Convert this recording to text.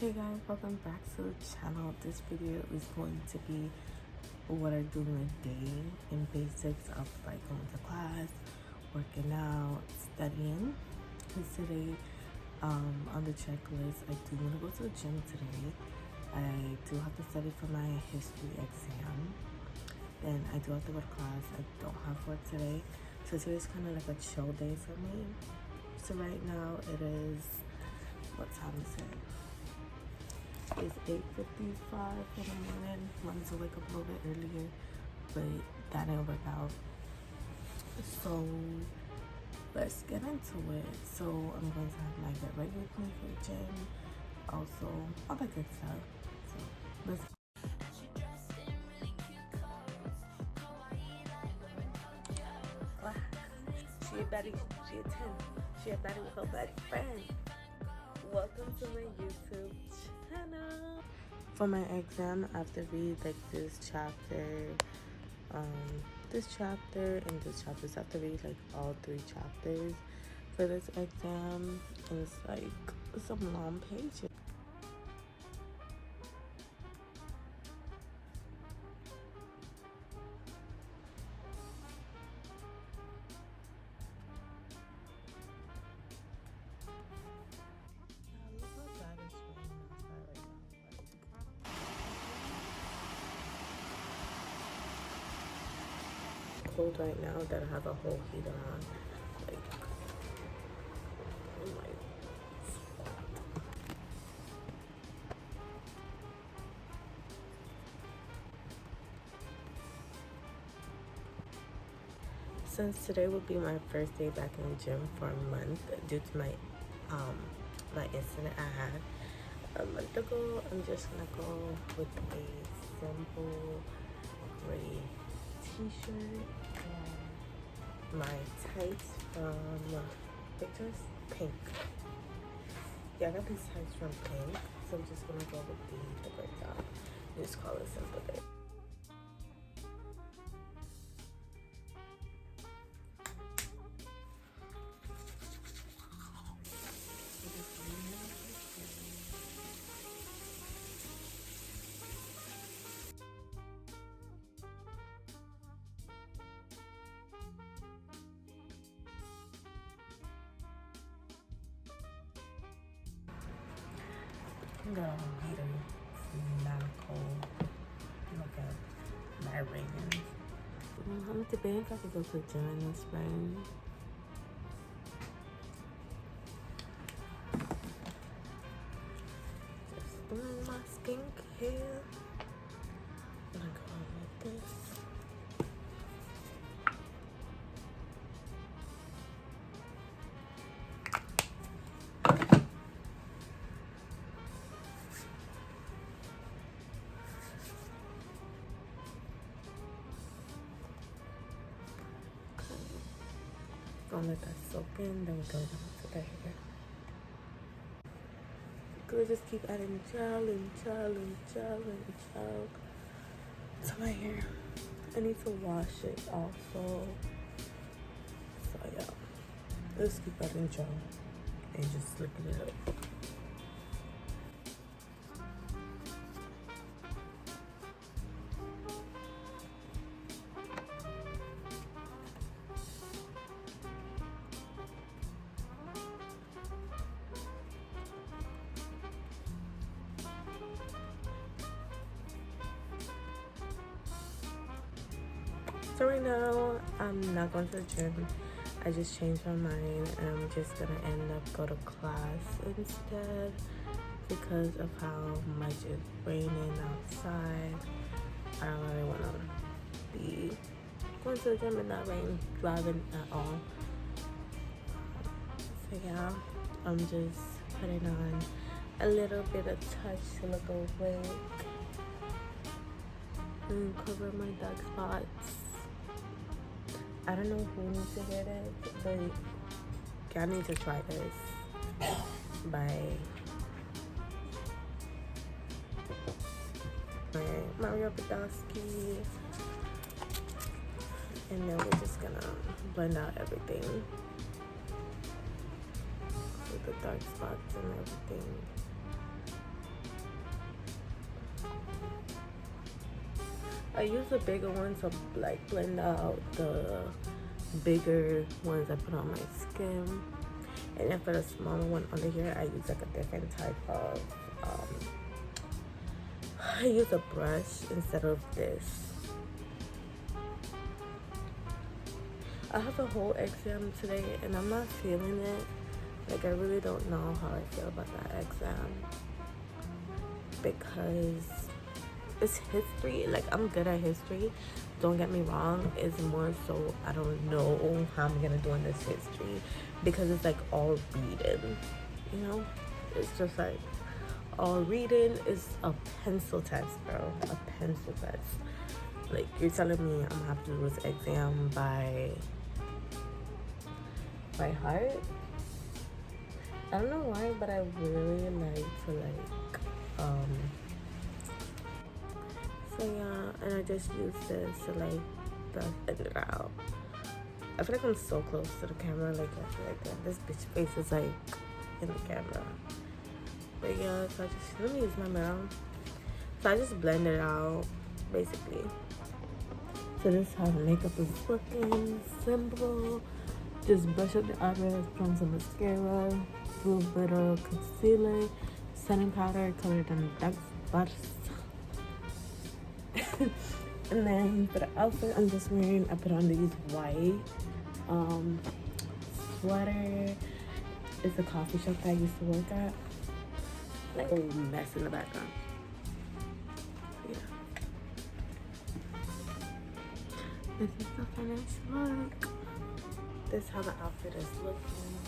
Hey guys, welcome back to the channel. This video is going to be what I do in a day and basics of like going to class, working out, studying. Because today on the checklist, I do want to go to the gym today. I do have to study for my history exam. Then I do have to go to class. I don't have work today. So today's kind of like a chill day for me. So right now it is, what time is it? It's 8:55 in the morning. Wanted to wake up a little bit earlier, but that didn't work out. So let's get into it. So I'm going to have my get ready with me for the gym. Also, all that good stuff. So let's go. She a baddie, she a 10. She a baddie with her best friend. Welcome to my YouTube channel. For my exam, I have to read like this chapter, and this chapter. So I have to read like all 3 chapters for this exam. And it's like some long pages. Cold right now that I have a whole heater on. Like, oh my. Since today will be my first day back in the gym for a month due to my my incident I had a month ago, I'm just gonna go with a simple gray t-shirt and my tights from Victor's Pink. Yeah, I got these tights from Pink, so I'm just gonna go with the gray top. Just call it simple day. I'm gonna heater. It's not cold. Look at my rings. I'm debating if I could go to the gym in the spring. Just doing my skincare. I'm gonna go like this. Gonna let that soak in, then we go down to the hair. Gonna just keep adding gel and gel and gel and gel to my hair. I need to wash it also. So yeah, let's keep adding gel and just slipping it up. So right now, I'm not going to the gym. I just changed my mind and I'm just gonna end up go to class instead because of how much it's raining outside. I don't really want to be going to the gym in that rain, driving at all. So yeah, I'm just putting on a little bit of touch to look awake and cover my dark spots. I don't know who needs to get it, but y'all need to try this by Mario Badowski. And then we're just gonna blend out everything with the dark spots and everything. I use the bigger one to like blend out the bigger ones I put on my skin. And then for the smaller one under here, I use like a different type of, I use a brush instead of this. I have a whole exam today and I'm not feeling it. Like I really don't know how I feel about that exam. Because it's history. Like I'm good at history. Don't get me wrong. It's more so I don't know how I'm gonna do in this history. Because it's like all reading. You know? It's just like all reading is a pencil test, bro. A pencil test. Like you're telling me I'm gonna have to do this exam by heart. I don't know why, but I really like to so yeah, and I just use this to like dust it out. I feel like I'm so close to the camera, like I feel like this bitch face is like in the camera. But yeah, so I just let me use my mirror. So I just blend it out basically. So this is how the makeup is looking. Simple. Just brush up the eyebrows, put on some mascara, a little bit of concealer, setting powder, colored in the dark spots. And then for the outfit I'm just wearing, I put on these white sweater. It's a coffee shop that I used to work at. Like a little mess in the background. Yeah. This is the finished look. This is how the outfit is looking.